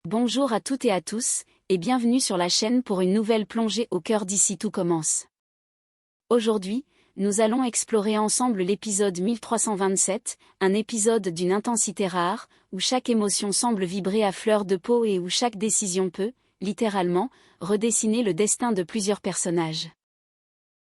Bonjour à toutes et à tous, et bienvenue sur la chaîne pour une nouvelle plongée au cœur d'Ici tout commence. Aujourd'hui, nous allons explorer ensemble l'épisode 1327, un épisode d'une intensité rare, où chaque émotion semble vibrer à fleur de peau et où chaque décision peut, littéralement, redessiner le destin de plusieurs personnages.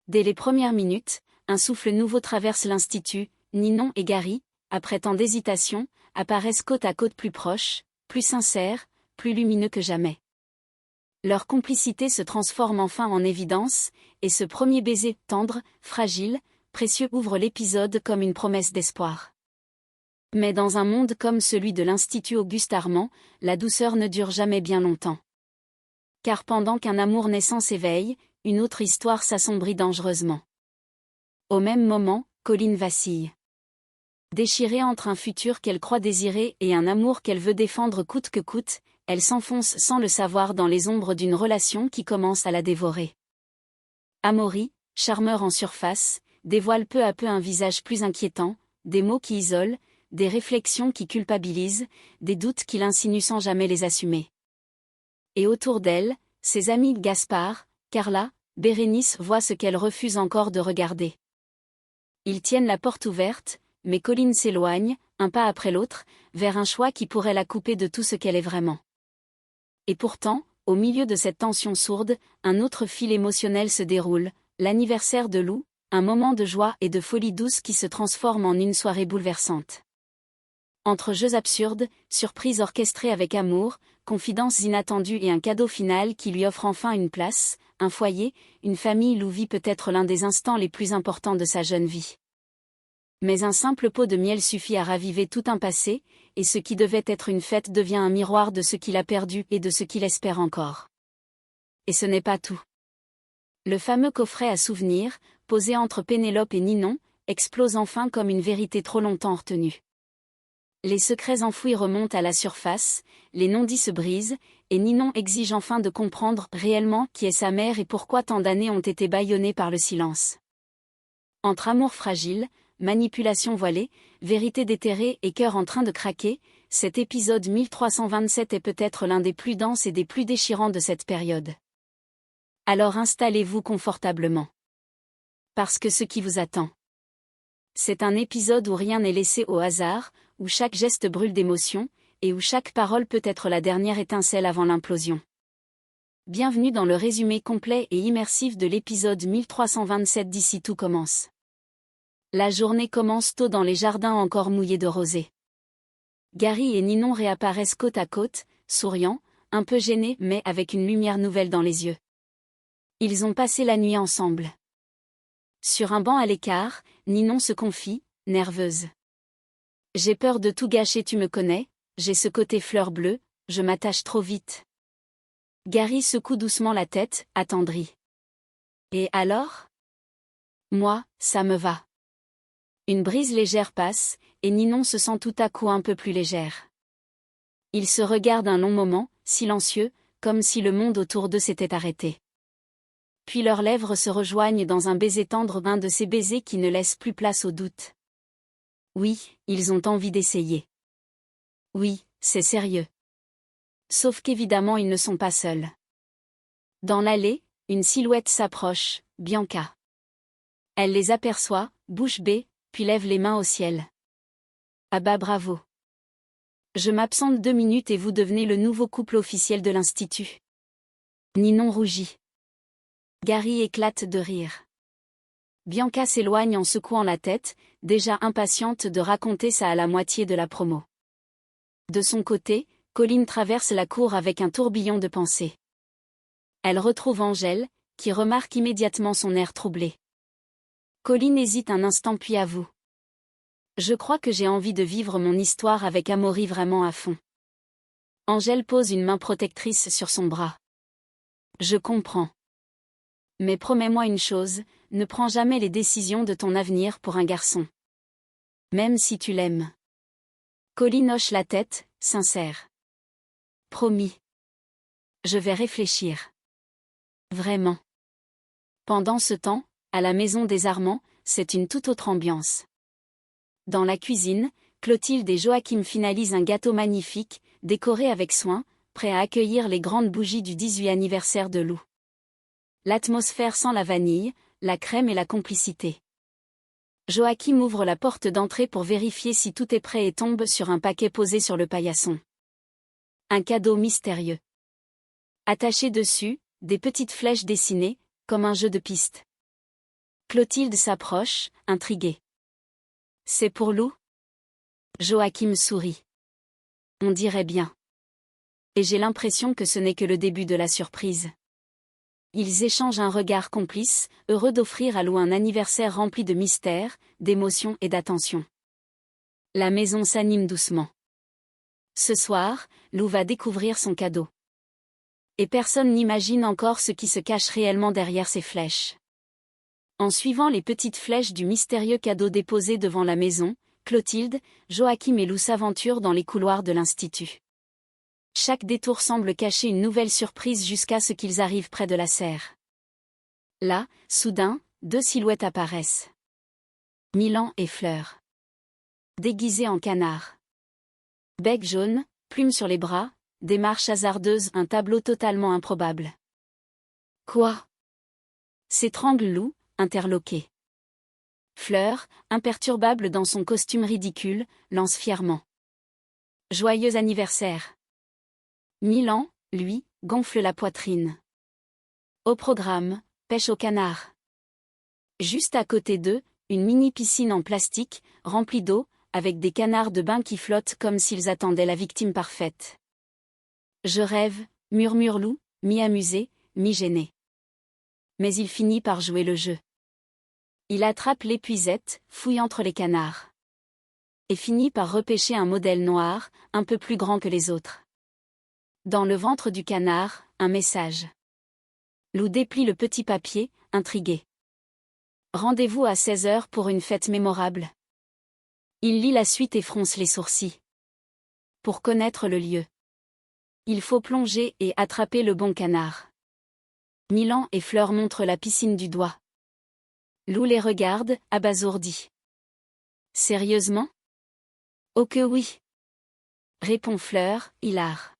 Dès les premières minutes, un souffle nouveau traverse l'Institut, Ninon et Gary, après tant d'hésitation, apparaissent côte à côte plus proches, plus sincères, plus lumineux que jamais. Leur complicité se transforme enfin en évidence, et ce premier baiser, tendre, fragile, précieux ouvre l'épisode comme une promesse d'espoir. Mais dans un monde comme celui de l'Institut Auguste Armand, la douceur ne dure jamais bien longtemps. Car pendant qu'un amour naissant s'éveille, une autre histoire s'assombrit dangereusement. Au même moment, Colline vacille. Déchirée entre un futur qu'elle croit désirer et un amour qu'elle veut défendre coûte que coûte, elle s'enfonce sans le savoir dans les ombres d'une relation qui commence à la dévorer. Amaury, charmeur en surface, dévoile peu à peu un visage plus inquiétant, des mots qui isolent, des réflexions qui culpabilisent, des doutes qui l'insinuent sans jamais les assumer. Et autour d'elle, ses amis Gaspard, Carla, Bérénice voient ce qu'elle refuse encore de regarder. Ils tiennent la porte ouverte, mais Colline s'éloigne, un pas après l'autre, vers un choix qui pourrait la couper de tout ce qu'elle est vraiment. Et pourtant, au milieu de cette tension sourde, un autre fil émotionnel se déroule, l'anniversaire de Lou, un moment de joie et de folie douce qui se transforme en une soirée bouleversante. Entre jeux absurdes, surprises orchestrées avec amour, confidences inattendues et un cadeau final qui lui offre enfin une place, un foyer, une famille, Lou vit peut-être l'un des instants les plus importants de sa jeune vie. Mais un simple pot de miel suffit à raviver tout un passé, et ce qui devait être une fête devient un miroir de ce qu'il a perdu et de ce qu'il espère encore. Et ce n'est pas tout. Le fameux coffret à souvenirs, posé entre Pénélope et Ninon, explose enfin comme une vérité trop longtemps retenue. Les secrets enfouis remontent à la surface, les non-dits se brisent, et Ninon exige enfin de comprendre réellement qui est sa mère et pourquoi tant d'années ont été bâillonnées par le silence. Entre amour fragile, manipulation voilée, vérité déterrée et cœur en train de craquer, cet épisode 1327 est peut-être l'un des plus denses et des plus déchirants de cette période. Alors installez-vous confortablement. Parce que ce qui vous attend, c'est un épisode où rien n'est laissé au hasard, où chaque geste brûle d'émotion, et où chaque parole peut être la dernière étincelle avant l'implosion. Bienvenue dans le résumé complet et immersif de l'épisode 1327 d'Ici tout commence. La journée commence tôt dans les jardins encore mouillés de rosée. Gary et Ninon réapparaissent côte à côte, souriants, un peu gênés mais avec une lumière nouvelle dans les yeux. Ils ont passé la nuit ensemble. Sur un banc à l'écart, Ninon se confie, nerveuse. J'ai peur de tout gâcher, tu me connais, j'ai ce côté fleur bleue, je m'attache trop vite. Gary secoue doucement la tête, attendri. Et alors ? Moi, ça me va. Une brise légère passe, et Ninon se sent tout à coup un peu plus légère. Ils se regardent un long moment, silencieux, comme si le monde autour d'eux s'était arrêté. Puis leurs lèvres se rejoignent dans un baiser tendre, un de ces baisers qui ne laissent plus place au doute. Oui, ils ont envie d'essayer. Oui, c'est sérieux. Sauf qu'évidemment ils ne sont pas seuls. Dans l'allée, une silhouette s'approche, Bianca. Elle les aperçoit, bouche bée, puis lève les mains au ciel. Ah bah bravo. Je m'absente 2 minutes et vous devenez le nouveau couple officiel de l'Institut. Ninon rougit. Gary éclate de rire. Bianca s'éloigne en secouant la tête, déjà impatiente de raconter ça à la moitié de la promo. De son côté, Colline traverse la cour avec un tourbillon de pensées. Elle retrouve Angèle, qui remarque immédiatement son air troublé. Colline hésite un instant puis avoue. Je crois que j'ai envie de vivre mon histoire avec Amaury vraiment à fond. Angèle pose une main protectrice sur son bras. Je comprends. Mais promets-moi une chose, ne prends jamais les décisions de ton avenir pour un garçon. Même si tu l'aimes. Colline hoche la tête, sincère. Promis. Je vais réfléchir. Vraiment. Pendant ce temps, à la maison des Armands, c'est une toute autre ambiance. Dans la cuisine, Clotilde et Joachim finalisent un gâteau magnifique, décoré avec soin, prêt à accueillir les grandes bougies du 18 anniversaire de Lou. L'atmosphère sent la vanille, la crème et la complicité. Joachim ouvre la porte d'entrée pour vérifier si tout est prêt et tombe sur un paquet posé sur le paillasson. Un cadeau mystérieux. Attaché dessus, des petites flèches dessinées, comme un jeu de piste. Clotilde s'approche, intriguée. C'est pour Lou? Joachim sourit. On dirait bien. Et j'ai l'impression que ce n'est que le début de la surprise. Ils échangent un regard complice, heureux d'offrir à Lou un anniversaire rempli de mystère, d'émotion et d'attention. La maison s'anime doucement. Ce soir, Lou va découvrir son cadeau. Et personne n'imagine encore ce qui se cache réellement derrière ces flèches. En suivant les petites flèches du mystérieux cadeau déposé devant la maison, Clotilde, Joachim et Lou s'aventurent dans les couloirs de l'Institut. Chaque détour semble cacher une nouvelle surprise jusqu'à ce qu'ils arrivent près de la serre. Là, soudain, deux silhouettes apparaissent. Milan et Fleur. Déguisés en canards. Bec jaune, plumes sur les bras, démarche hasardeuse, un tableau totalement improbable. Quoi? S'étrangle Lou, interloqué. Fleur, imperturbable dans son costume ridicule, lance fièrement. Joyeux anniversaire. Milan, lui, gonfle la poitrine. Au programme, pêche au canard. Juste à côté d'eux, une mini-piscine en plastique, remplie d'eau, avec des canards de bain qui flottent comme s'ils attendaient la victime parfaite. Je rêve, murmure Lou, mi-amusé, mi-gêné. Mais il finit par jouer le jeu. Il attrape l'épuisette, fouille entre les canards. Et finit par repêcher un modèle noir, un peu plus grand que les autres. Dans le ventre du canard, un message. Lou déplie le petit papier, intrigué. Rendez-vous à 16h pour une fête mémorable. Il lit la suite et fronce les sourcils. Pour connaître le lieu, il faut plonger et attraper le bon canard. Milan et Fleur montrent la piscine du doigt. Lou les regarde, abasourdi. Sérieusement? Oh que oui! Répond Fleur, hilar.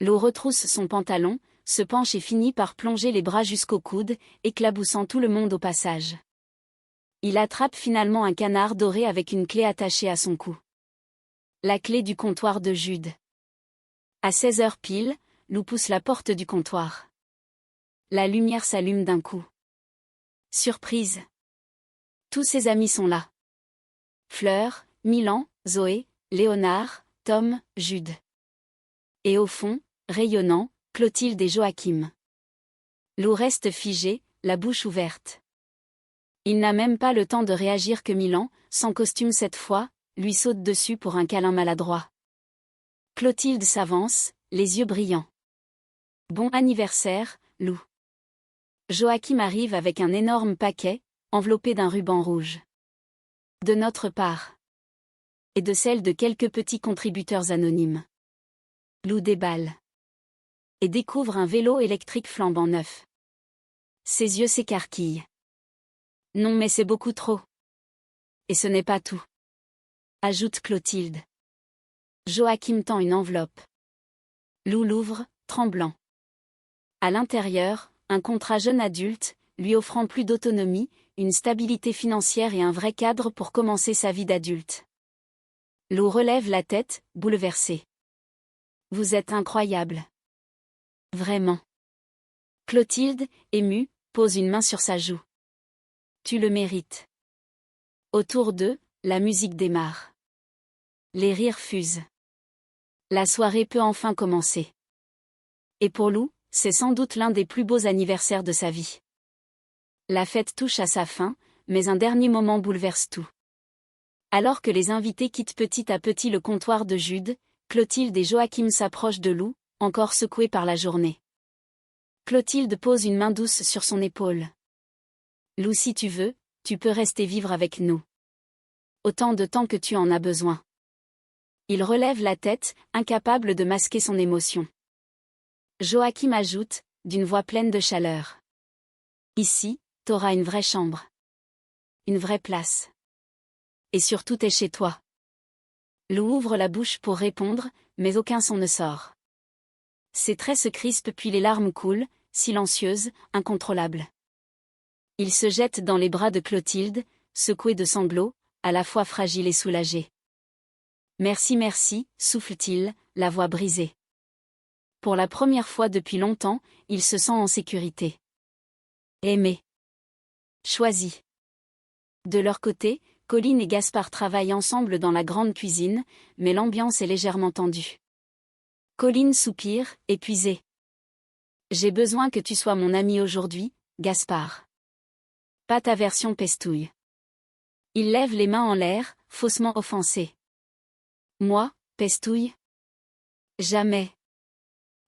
Lou retrousse son pantalon, se penche et finit par plonger les bras jusqu'au coude, éclaboussant tout le monde au passage. Il attrape finalement un canard doré avec une clé attachée à son cou. La clé du comptoir de Jude. À 16h pile, Lou pousse la porte du comptoir. La lumière s'allume d'un coup. Surprise! Tous ses amis sont là. Fleur, Milan, Zoé, Léonard, Tom, Jude. Et au fond, rayonnant, Clotilde et Joachim. Lou reste figé, la bouche ouverte. Il n'a même pas le temps de réagir que Milan, sans costume cette fois, lui saute dessus pour un câlin maladroit. Clotilde s'avance, les yeux brillants. Bon anniversaire, Lou. Joachim arrive avec un énorme paquet, enveloppé d'un ruban rouge. De notre part. Et de celle de quelques petits contributeurs anonymes. Lou déballe. Et découvre un vélo électrique flambant neuf. Ses yeux s'écarquillent. Non mais c'est beaucoup trop. Et ce n'est pas tout. Ajoute Clotilde. Joachim tend une enveloppe. Lou l'ouvre, tremblant. À l'intérieur, un contrat jeune adulte, lui offrant plus d'autonomie, une stabilité financière et un vrai cadre pour commencer sa vie d'adulte. Lou relève la tête, bouleversée. Vous êtes incroyable. Vraiment. Clotilde, émue, pose une main sur sa joue. Tu le mérites. Autour d'eux, la musique démarre. Les rires fusent. La soirée peut enfin commencer. Et pour Lou, c'est sans doute l'un des plus beaux anniversaires de sa vie. La fête touche à sa fin, mais un dernier moment bouleverse tout. Alors que les invités quittent petit à petit le comptoir de Jude, Clotilde et Joachim s'approchent de Lou, encore secoué par la journée. Clotilde pose une main douce sur son épaule. Lou, si tu veux, tu peux rester vivre avec nous. Autant de temps que tu en as besoin. Il relève la tête, incapable de masquer son émotion. Joachim ajoute, d'une voix pleine de chaleur. Ici, t'auras une vraie chambre. Une vraie place. Et surtout t'es chez toi. Lou ouvre la bouche pour répondre, mais aucun son ne sort. Ses traits se crispent puis les larmes coulent, silencieuses, incontrôlables. Il se jette dans les bras de Clotilde, secoué de sanglots, à la fois fragile et soulagé. Merci, merci, souffle-t-il, la voix brisée. Pour la première fois depuis longtemps, il se sent en sécurité. Aimé. Choisi. De leur côté, Colline et Gaspard travaillent ensemble dans la grande cuisine, mais l'ambiance est légèrement tendue. Colline soupire, épuisée. J'ai besoin que tu sois mon ami aujourd'hui, Gaspard. Pas ta version pestouille. Il lève les mains en l'air, faussement offensé. Moi, pestouille? Jamais.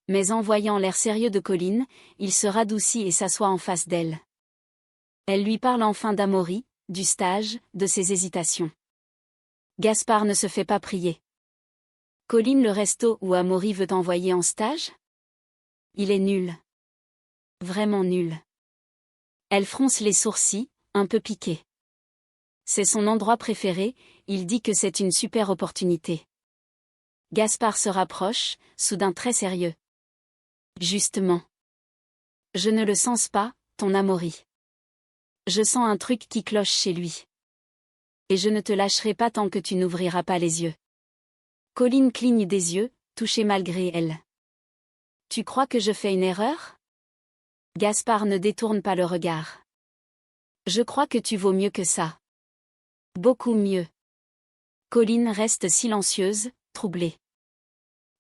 Mais en voyant l'air sérieux de Colline, il se radoucit et s'assoit en face d'elle. Elle lui parle enfin d'Amaury, du stage, de ses hésitations. Gaspard ne se fait pas prier. Colline, le resto où Amaury veut t'envoyer en stage? Il est nul. Vraiment nul. Elle fronce les sourcils, un peu piquée. C'est son endroit préféré, il dit que c'est une super opportunité. Gaspard se rapproche, soudain très sérieux. Justement. Je ne le sens pas, ton Amaury. Je sens un truc qui cloche chez lui. Et je ne te lâcherai pas tant que tu n'ouvriras pas les yeux. Colline cligne des yeux, touchée malgré elle. Tu crois que je fais une erreur? Gaspard ne détourne pas le regard. Je crois que tu vaux mieux que ça. Beaucoup mieux. Colline reste silencieuse, troublée.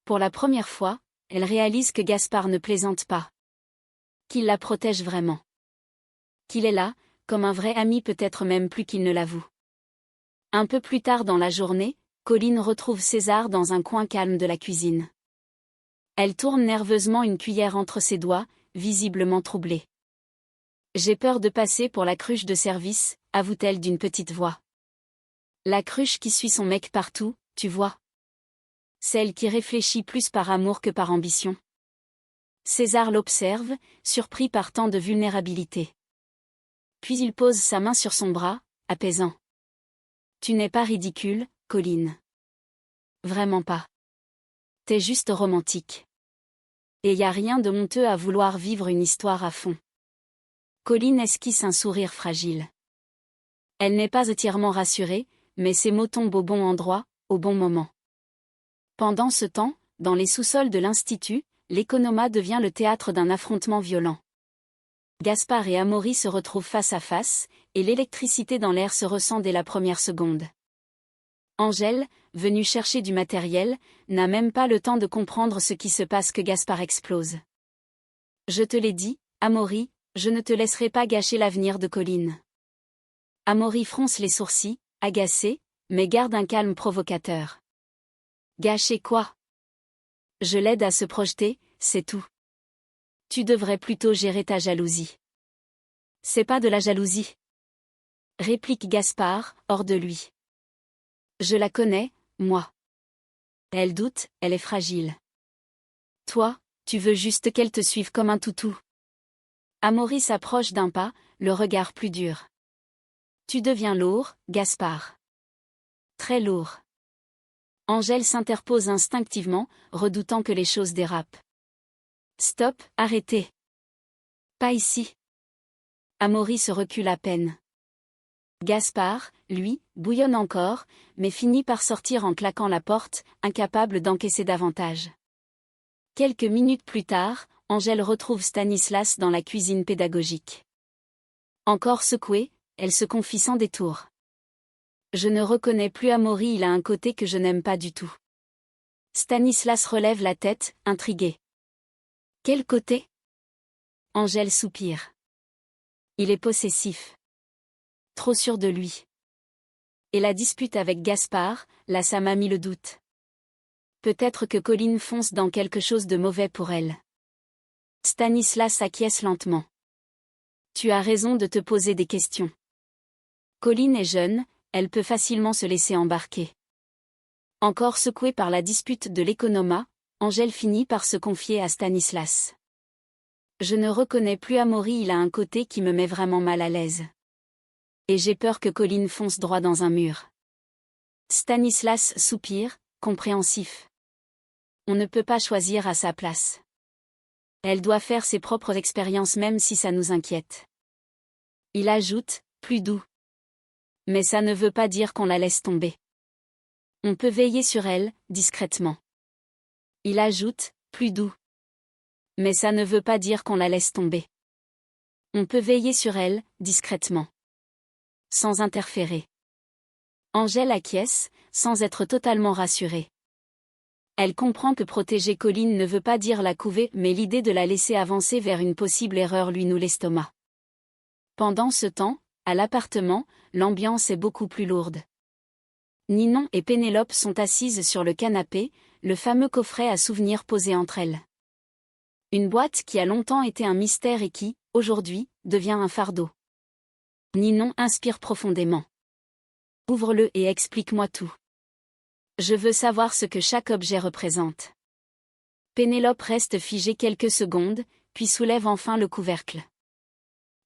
Pour la première fois, elle réalise que Gaspard ne plaisante pas. Qu'il la protège vraiment. Qu'il est là, comme un vrai ami, peut-être même plus qu'il ne l'avoue. Un peu plus tard dans la journée, Colline retrouve César dans un coin calme de la cuisine. Elle tourne nerveusement une cuillère entre ses doigts, visiblement troublée. J'ai peur de passer pour la cruche de service, avoue-t-elle d'une petite voix. La cruche qui suit son mec partout, tu vois. Celle qui réfléchit plus par amour que par ambition. César l'observe, surpris par tant de vulnérabilité. Puis il pose sa main sur son bras, apaisant. Tu n'es pas ridicule, Colline. Vraiment pas. T'es juste romantique. Et y a rien de honteux à vouloir vivre une histoire à fond. Colline esquisse un sourire fragile. Elle n'est pas entièrement rassurée, mais ses mots tombent au bon endroit, au bon moment. Pendant ce temps, dans les sous-sols de l'Institut, l'Economa devient le théâtre d'un affrontement violent. Gaspard et Amaury se retrouvent face à face, et l'électricité dans l'air se ressent dès la première seconde. Angèle, venue chercher du matériel, n'a même pas le temps de comprendre ce qui se passe que Gaspard explose. Je te l'ai dit, Amaury, je ne te laisserai pas gâcher l'avenir de Colline. Amaury fronce les sourcils, agacé, mais garde un calme provocateur. Gâcher quoi? Je l'aide à se projeter, c'est tout. Tu devrais plutôt gérer ta jalousie. C'est pas de la jalousie. Réplique Gaspard, hors de lui. Je la connais, moi. Elle doute, elle est fragile. Toi, tu veux juste qu'elle te suive comme un toutou. Amaury s'approche d'un pas, le regard plus dur. Tu deviens lourd, Gaspard. Très lourd. Angèle s'interpose instinctivement, redoutant que les choses dérapent. Stop, arrêtez. Pas ici. Amaury se recule à peine. Gaspard, lui, bouillonne encore, mais finit par sortir en claquant la porte, incapable d'encaisser davantage. Quelques minutes plus tard, Angèle retrouve Stanislas dans la cuisine pédagogique. Encore secouée, elle se confie sans détour. Je ne reconnais plus Amaury, il a un côté que je n'aime pas du tout. Stanislas relève la tête, intrigué. Quel côté? Angèle soupire. Il est possessif. Trop sûr de lui. Et la dispute avec Gaspard, là ça m'a mis le doute. Peut-être que Colline fonce dans quelque chose de mauvais pour elle. Stanislas acquiesce lentement. Tu as raison de te poser des questions. Colline est jeune, elle peut facilement se laisser embarquer. Encore secouée par la dispute de l'Economa, Angèle finit par se confier à Stanislas. Je ne reconnais plus Amaury, il a un côté qui me met vraiment mal à l'aise. Et j'ai peur que Colline fonce droit dans un mur. Stanislas soupire, compréhensif. On ne peut pas choisir à sa place. Elle doit faire ses propres expériences même si ça nous inquiète. Il ajoute, plus doux. Mais ça ne veut pas dire qu'on la laisse tomber. On peut veiller sur elle, discrètement. Il ajoute, plus doux. Mais ça ne veut pas dire qu'on la laisse tomber. On peut veiller sur elle, discrètement. Sans interférer. Angèle acquiesce, sans être totalement rassurée. Elle comprend que protéger Colline ne veut pas dire la couver, mais l'idée de la laisser avancer vers une possible erreur lui noue l'estomac. Pendant ce temps, à l'appartement, l'ambiance est beaucoup plus lourde. Ninon et Pénélope sont assises sur le canapé, le fameux coffret à souvenirs posé entre elles. Une boîte qui a longtemps été un mystère et qui, aujourd'hui, devient un fardeau. Ninon inspire profondément. Ouvre-le et explique-moi tout. Je veux savoir ce que chaque objet représente. Pénélope reste figée quelques secondes, puis soulève enfin le couvercle.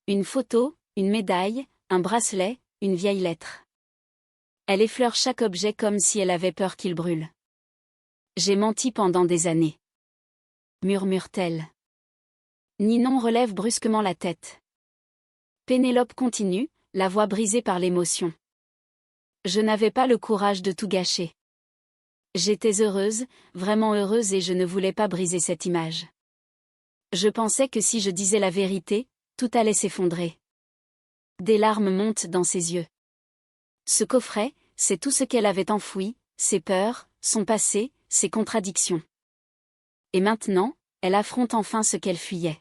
Une photo, une médaille, un bracelet, une vieille lettre. Elle effleure chaque objet comme si elle avait peur qu'il brûle. J'ai menti pendant des années. Murmure-t-elle. Ninon relève brusquement la tête. Pénélope continue, la voix brisée par l'émotion. Je n'avais pas le courage de tout gâcher. J'étais heureuse, vraiment heureuse et je ne voulais pas briser cette image. Je pensais que si je disais la vérité, tout allait s'effondrer. Des larmes montent dans ses yeux. Ce coffret, c'est tout ce qu'elle avait enfoui, ses peurs, son passé, ses contradictions. Et maintenant, elle affronte enfin ce qu'elle fuyait.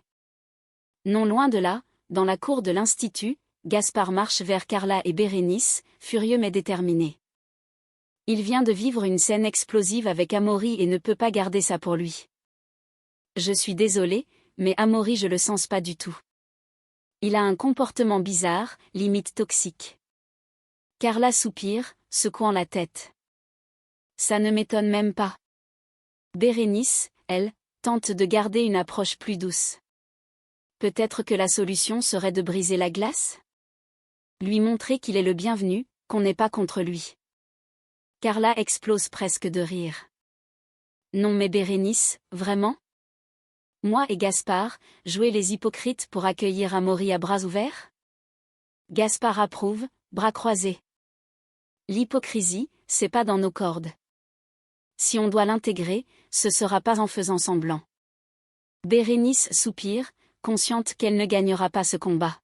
Non loin de là, dans la cour de l'Institut, Gaspard marche vers Carla et Bérénice, furieux mais déterminé. Il vient de vivre une scène explosive avec Amaury et ne peut pas garder ça pour lui. Je suis désolée, mais Amaury je le sens pas du tout. Il a un comportement bizarre, limite toxique. Carla soupire, secouant la tête. Ça ne m'étonne même pas. Bérénice, elle, tente de garder une approche plus douce. Peut-être que la solution serait de briser la glace ? Lui montrer qu'il est le bienvenu, qu'on n'est pas contre lui. Carla explose presque de rire. Non mais Bérénice, vraiment ? Moi et Gaspard, jouer les hypocrites pour accueillir Amaury à bras ouverts ? Gaspard approuve, bras croisés. L'hypocrisie, c'est pas dans nos cordes. Si on doit l'intégrer, ce sera pas en faisant semblant. Bérénice soupire, consciente qu'elle ne gagnera pas ce combat.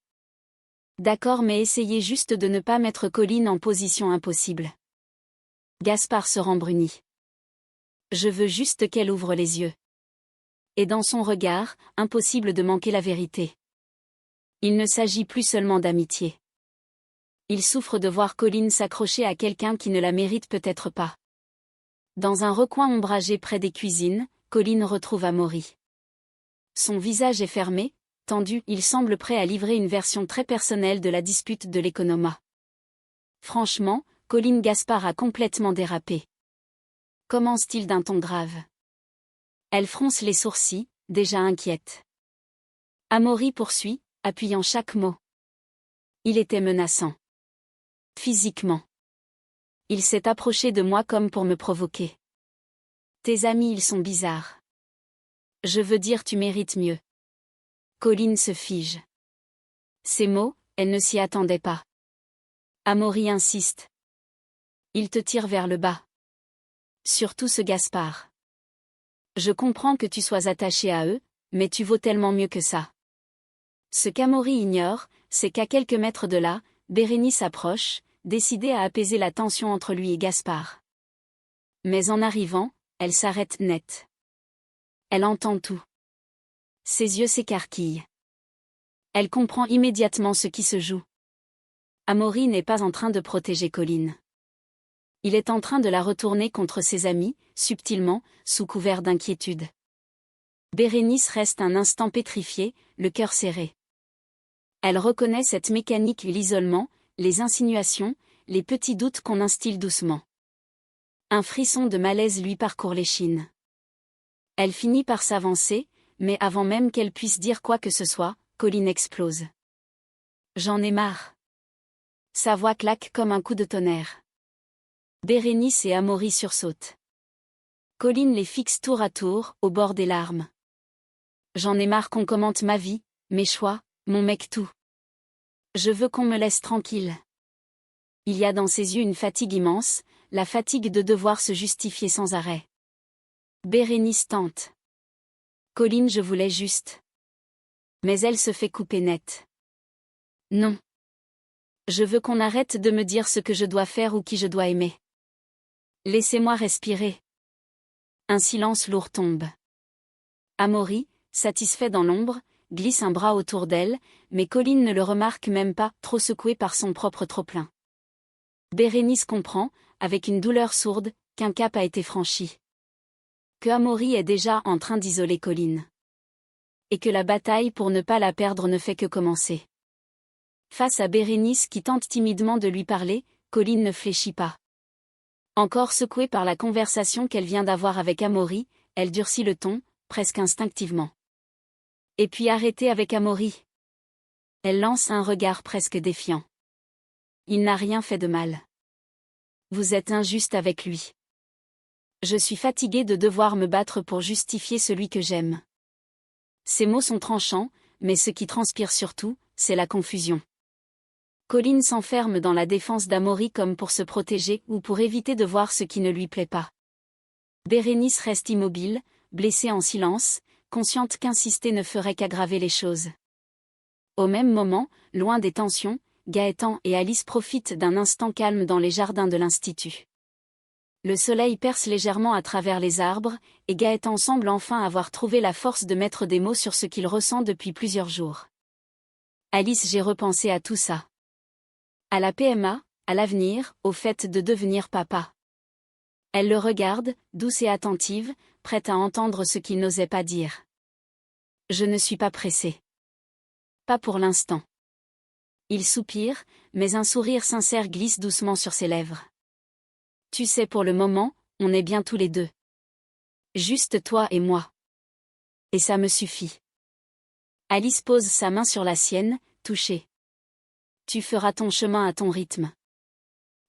D'accord, mais essayez juste de ne pas mettre Colline en position impossible. Gaspard se rembrunit. Je veux juste qu'elle ouvre les yeux. Et dans son regard, impossible de manquer la vérité. Il ne s'agit plus seulement d'amitié. Il souffre de voir Colline s'accrocher à quelqu'un qui ne la mérite peut-être pas. Dans un recoin ombragé près des cuisines, Colline retrouve Amaury. Son visage est fermé, tendu, il semble prêt à livrer une version très personnelle de la dispute de l'économat. Franchement, Colline Gaspard a complètement dérapé. Commence-t-il d'un ton grave. Elle fronce les sourcils, déjà inquiète. Amaury poursuit, appuyant chaque mot. Il était menaçant. Physiquement. Il s'est approché de moi comme pour me provoquer. Tes amis ils sont bizarres. Je veux dire tu mérites mieux. Colline se fige. Ces mots, elle ne s'y attendait pas. Amaury insiste. Il te tire vers le bas. Surtout ce Gaspard. Je comprends que tu sois attaché à eux, mais tu vaux tellement mieux que ça. Ce qu'Amaury ignore, c'est qu'à quelques mètres de là, Bérénice approche, décidée à apaiser la tension entre lui et Gaspard. Mais en arrivant, elle s'arrête net. Elle entend tout. Ses yeux s'écarquillent. Elle comprend immédiatement ce qui se joue. Amaury n'est pas en train de protéger Colline. Il est en train de la retourner contre ses amis, subtilement, sous couvert d'inquiétude. Bérénice reste un instant pétrifiée, le cœur serré. Elle reconnaît cette mécanique, l'isolement, les insinuations, les petits doutes qu'on instille doucement. Un frisson de malaise lui parcourt l'échine. Elle finit par s'avancer, mais avant même qu'elle puisse dire quoi que ce soit, Colline explose. J'en ai marre. Sa voix claque comme un coup de tonnerre. Bérénice et Amaury sursautent. Colline les fixe tour à tour, au bord des larmes. J'en ai marre qu'on commente ma vie, mes choix, mon mec tout. Je veux qu'on me laisse tranquille. Il y a dans ses yeux une fatigue immense, la fatigue de devoir se justifier sans arrêt. Bérénice tente. Colline, je voulais juste. Mais elle se fait couper net. Non. Je veux qu'on arrête de me dire ce que je dois faire ou qui je dois aimer. Laissez-moi respirer. Un silence lourd tombe. Amaury, satisfait dans l'ombre, glisse un bras autour d'elle, mais Colline ne le remarque même pas, trop secouée par son propre trop-plein. Bérénice comprend, avec une douleur sourde, qu'un cap a été franchi. Que Amaury est déjà en train d'isoler Colline. Et que la bataille pour ne pas la perdre ne fait que commencer. Face à Bérénice qui tente timidement de lui parler, Colline ne fléchit pas. Encore secouée par la conversation qu'elle vient d'avoir avec Amaury, elle durcit le ton, presque instinctivement. Et puis arrêtez avec Amaury. Elle lance un regard presque défiant. Il n'a rien fait de mal. Vous êtes injuste avec lui. Je suis fatiguée de devoir me battre pour justifier celui que j'aime. Ces mots sont tranchants, mais ce qui transpire surtout, c'est la confusion. Colline s'enferme dans la défense d'Amaury comme pour se protéger ou pour éviter de voir ce qui ne lui plaît pas. Bérénice reste immobile, blessée en silence, consciente qu'insister ne ferait qu'aggraver les choses. Au même moment, loin des tensions, Gaëtan et Alice profitent d'un instant calme dans les jardins de l'Institut. Le soleil perce légèrement à travers les arbres, et Gaëtan semble enfin avoir trouvé la force de mettre des mots sur ce qu'il ressent depuis plusieurs jours. Alice, j'ai repensé à tout ça. À la PMA, à l'avenir, au fait de devenir papa. Elle le regarde, douce et attentive, prête à entendre ce qu'il n'osait pas dire. Je ne suis pas pressée. Pas pour l'instant. Il soupire, mais un sourire sincère glisse doucement sur ses lèvres. Tu sais, pour le moment, on est bien tous les deux. Juste toi et moi. Et ça me suffit. Alice pose sa main sur la sienne, touchée. Tu feras ton chemin à ton rythme.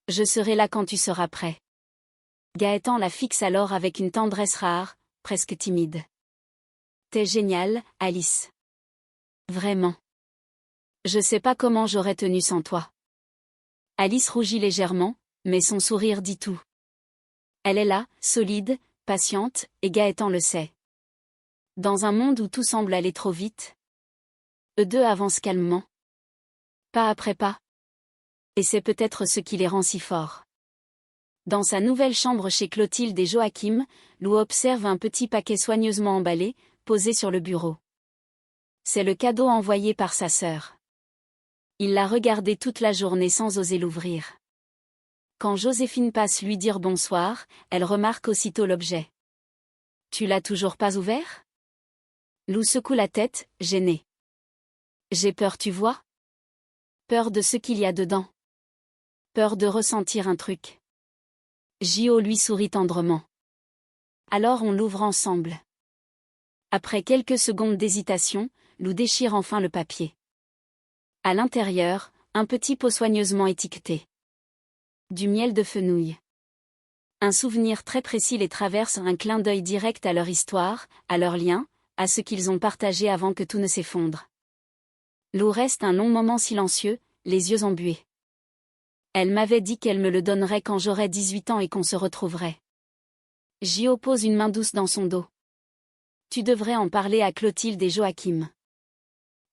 Je serai là quand tu seras prêt. Gaëtan la fixe alors avec une tendresse rare, presque timide. T'es géniale, Alice. Vraiment. Je sais pas comment j'aurais tenu sans toi. Alice rougit légèrement, mais son sourire dit tout. Elle est là, solide, patiente, et Gaëtan le sait. Dans un monde où tout semble aller trop vite, eux deux avancent calmement. Pas après pas. Et c'est peut-être ce qui les rend si forts. Dans sa nouvelle chambre chez Clotilde et Joachim, Lou observe un petit paquet soigneusement emballé, posé sur le bureau. C'est le cadeau envoyé par sa sœur. Il l'a regardé toute la journée sans oser l'ouvrir. Quand Joséphine passe lui dire bonsoir, elle remarque aussitôt l'objet. Tu l'as toujours pas ouvert ? Lou secoue la tête, gênée. J'ai peur, tu vois ? Peur de ce qu'il y a dedans. Peur de ressentir un truc. Jo lui sourit tendrement. Alors on l'ouvre ensemble. Après quelques secondes d'hésitation, Lou déchire enfin le papier. À l'intérieur, un petit pot soigneusement étiqueté. Du miel de fenouil. Un souvenir très précis les traverse, un clin d'œil direct à leur histoire, à leur lien, à ce qu'ils ont partagé avant que tout ne s'effondre. Lou reste un long moment silencieux, les yeux embués. Elle m'avait dit qu'elle me le donnerait quand j'aurais 18 ans et qu'on se retrouverait. Jo pose une main douce dans son dos. Tu devrais en parler à Clotilde et Joachim.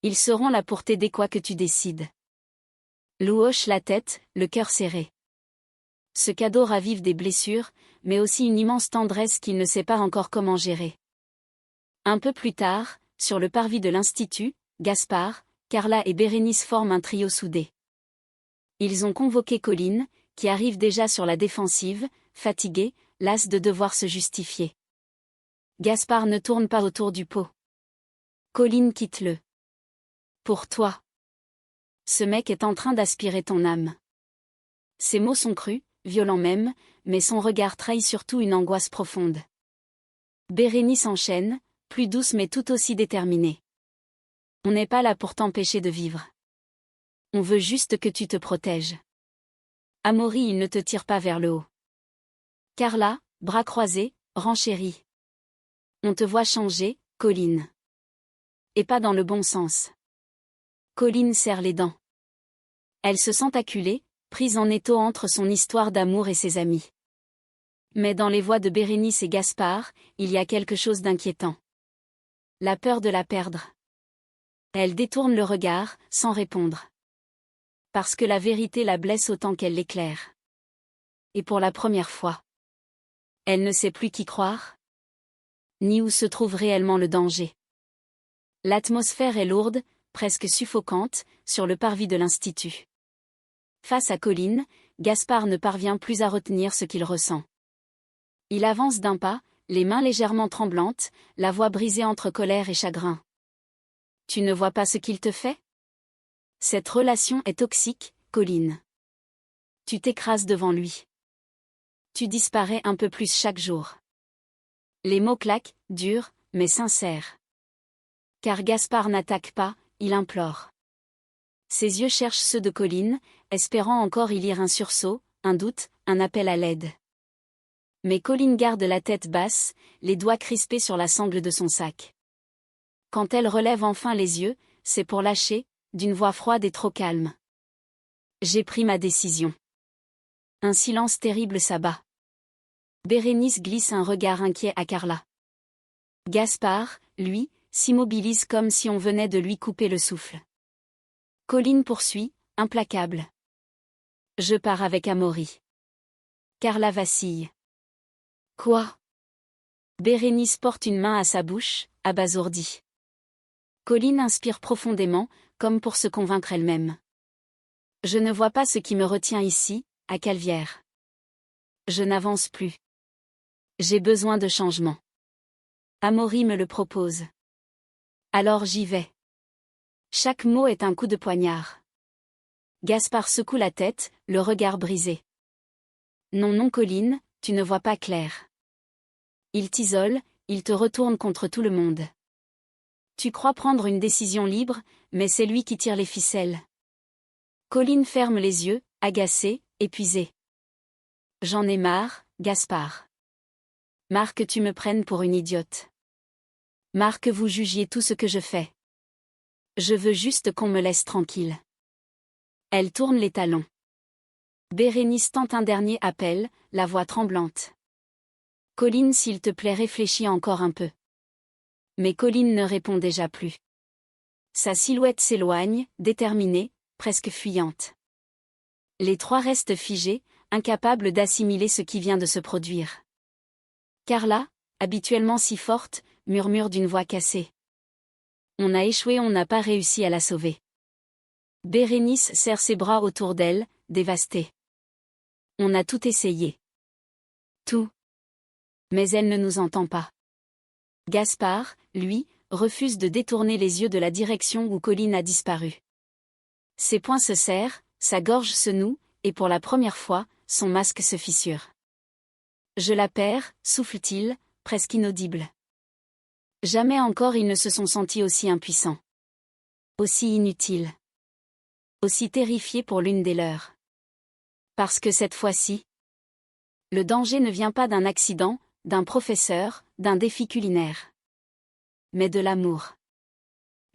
Ils seront là pour t'aider quoi que tu décides. Lou hoche la tête, le cœur serré. Ce cadeau ravive des blessures, mais aussi une immense tendresse qu'il ne sait pas encore comment gérer. Un peu plus tard, sur le parvis de l'Institut, Gaspard, Carla et Bérénice forment un trio soudé. Ils ont convoqué Colline, qui arrive déjà sur la défensive, fatiguée, lasse de devoir se justifier. Gaspard ne tourne pas autour du pot. Colline, quitte-le. Pour toi. Ce mec est en train d'aspirer ton âme. Ses mots sont crus, violents même, mais son regard trahit surtout une angoisse profonde. Bérénice enchaîne, plus douce mais tout aussi déterminée. On n'est pas là pour t'empêcher de vivre. On veut juste que tu te protèges. Amaury, il ne te tire pas vers le haut. Carla, bras croisés, renchérit. On te voit changer, Colline. Et pas dans le bon sens. Colline serre les dents. Elle se sent acculée, prise en étau entre son histoire d'amour et ses amis. Mais dans les voix de Bérénice et Gaspard, il y a quelque chose d'inquiétant. La peur de la perdre. Elle détourne le regard, sans répondre. Parce que la vérité la blesse autant qu'elle l'éclaire. Et pour la première fois. Elle ne sait plus qui croire. Ni où se trouve réellement le danger. L'atmosphère est lourde, presque suffocante, sur le parvis de l'Institut. Face à Colline, Gaspard ne parvient plus à retenir ce qu'il ressent. Il avance d'un pas, les mains légèrement tremblantes, la voix brisée entre colère et chagrin. Tu ne vois pas ce qu'il te fait? Cette relation est toxique, Colline. Tu t'écrases devant lui. Tu disparais un peu plus chaque jour. Les mots claquent, durs, mais sincères. Car Gaspard n'attaque pas, il implore. Ses yeux cherchent ceux de Colline, espérant encore y lire un sursaut, un doute, un appel à l'aide. Mais Colline garde la tête basse, les doigts crispés sur la sangle de son sac. Quand elle relève enfin les yeux, c'est pour lâcher, d'une voix froide et trop calme. J'ai pris ma décision. Un silence terrible s'abat. Bérénice glisse un regard inquiet à Carla. Gaspard, lui, s'immobilise comme si on venait de lui couper le souffle. Colline poursuit, implacable. Je pars avec Amaury. Carla vacille. Quoi? Bérénice porte une main à sa bouche, abasourdie. Colline inspire profondément, comme pour se convaincre elle-même. Je ne vois pas ce qui me retient ici, à Calvière. Je n'avance plus. J'ai besoin de changement. Amaury me le propose. Alors j'y vais. Chaque mot est un coup de poignard. Gaspard secoue la tête, le regard brisé. Non, non, Colline, tu ne vois pas clair. Il t'isole, il te retourne contre tout le monde. Tu crois prendre une décision libre, mais c'est lui qui tire les ficelles. Colline ferme les yeux, agacée, épuisée. J'en ai marre, Gaspard. Marre que tu me prennes pour une idiote. Marre que vous jugiez tout ce que je fais. Je veux juste qu'on me laisse tranquille. Elle tourne les talons. Bérénice tente un dernier appel, la voix tremblante. Colline, s'il te plaît, réfléchis encore un peu. Mais Colline ne répond déjà plus. Sa silhouette s'éloigne, déterminée, presque fuyante. Les trois restent figés, incapables d'assimiler ce qui vient de se produire. Carla, habituellement si forte, murmure d'une voix cassée. On a échoué, on n'a pas réussi à la sauver. Bérénice serre ses bras autour d'elle, dévastée. On a tout essayé. Tout. Mais elle ne nous entend pas. Gaspard, lui, refuse de détourner les yeux de la direction où Colline a disparu. Ses poings se serrent, sa gorge se noue, et pour la première fois, son masque se fissure. Je la perds, souffle-t-il, presque inaudible. Jamais encore ils ne se sont sentis aussi impuissants. Aussi inutiles. Aussi terrifiés pour l'une des leurs. Parce que cette fois-ci, le danger ne vient pas d'un accident, d'un professeur, d'un défi culinaire. Mais de l'amour.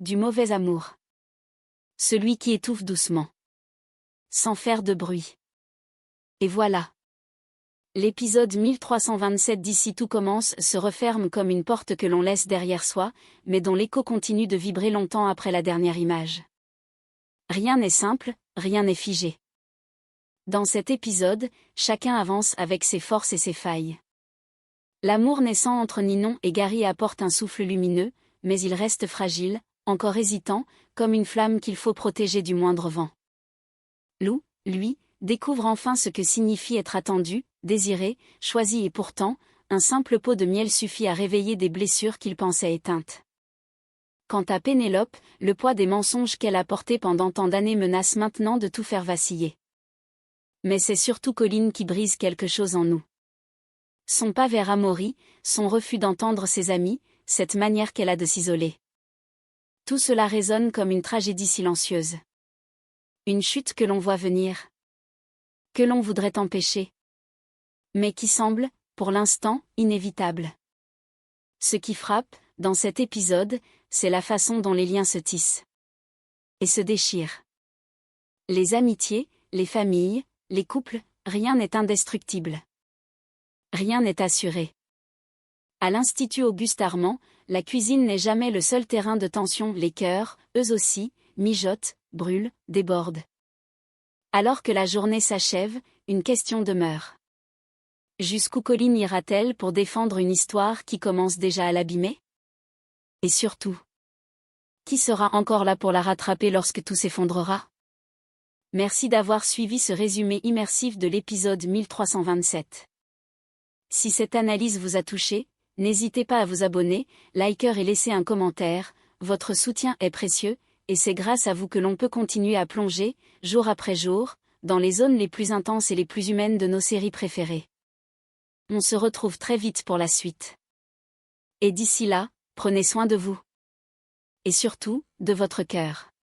Du mauvais amour. Celui qui étouffe doucement. Sans faire de bruit. Et voilà. L'épisode 1327 d'Ici tout commence se referme comme une porte que l'on laisse derrière soi, mais dont l'écho continue de vibrer longtemps après la dernière image. Rien n'est simple, rien n'est figé. Dans cet épisode, chacun avance avec ses forces et ses failles. L'amour naissant entre Ninon et Gary apporte un souffle lumineux, mais il reste fragile, encore hésitant, comme une flamme qu'il faut protéger du moindre vent. Lou, lui, découvre enfin ce que signifie être attendu, désiré, choisi et pourtant, un simple pot de miel suffit à réveiller des blessures qu'il pensait éteintes. Quant à Pénélope, le poids des mensonges qu'elle a portés pendant tant d'années menace maintenant de tout faire vaciller. Mais c'est surtout Colline qui brise quelque chose en nous. Son pas vers Amaury, son refus d'entendre ses amis, cette manière qu'elle a de s'isoler. Tout cela résonne comme une tragédie silencieuse. Une chute que l'on voit venir. Que l'on voudrait empêcher. Mais qui semble, pour l'instant, inévitable. Ce qui frappe, dans cet épisode, c'est la façon dont les liens se tissent et se déchirent. Les amitiés, les familles, les couples, rien n'est indestructible. Rien n'est assuré. À l'Institut Auguste Armand, la cuisine n'est jamais le seul terrain de tension, les cœurs, eux aussi, mijotent, brûlent, débordent. Alors que la journée s'achève, une question demeure. Jusqu'où Colline ira-t-elle pour défendre une histoire qui commence déjà à l'abîmer? Et surtout, qui sera encore là pour la rattraper lorsque tout s'effondrera? Merci d'avoir suivi ce résumé immersif de l'épisode 1327. Si cette analyse vous a touché, n'hésitez pas à vous abonner, liker et laisser un commentaire, votre soutien est précieux, et c'est grâce à vous que l'on peut continuer à plonger, jour après jour, dans les zones les plus intenses et les plus humaines de nos séries préférées. On se retrouve très vite pour la suite. Et d'ici là, prenez soin de vous. Et surtout, de votre cœur.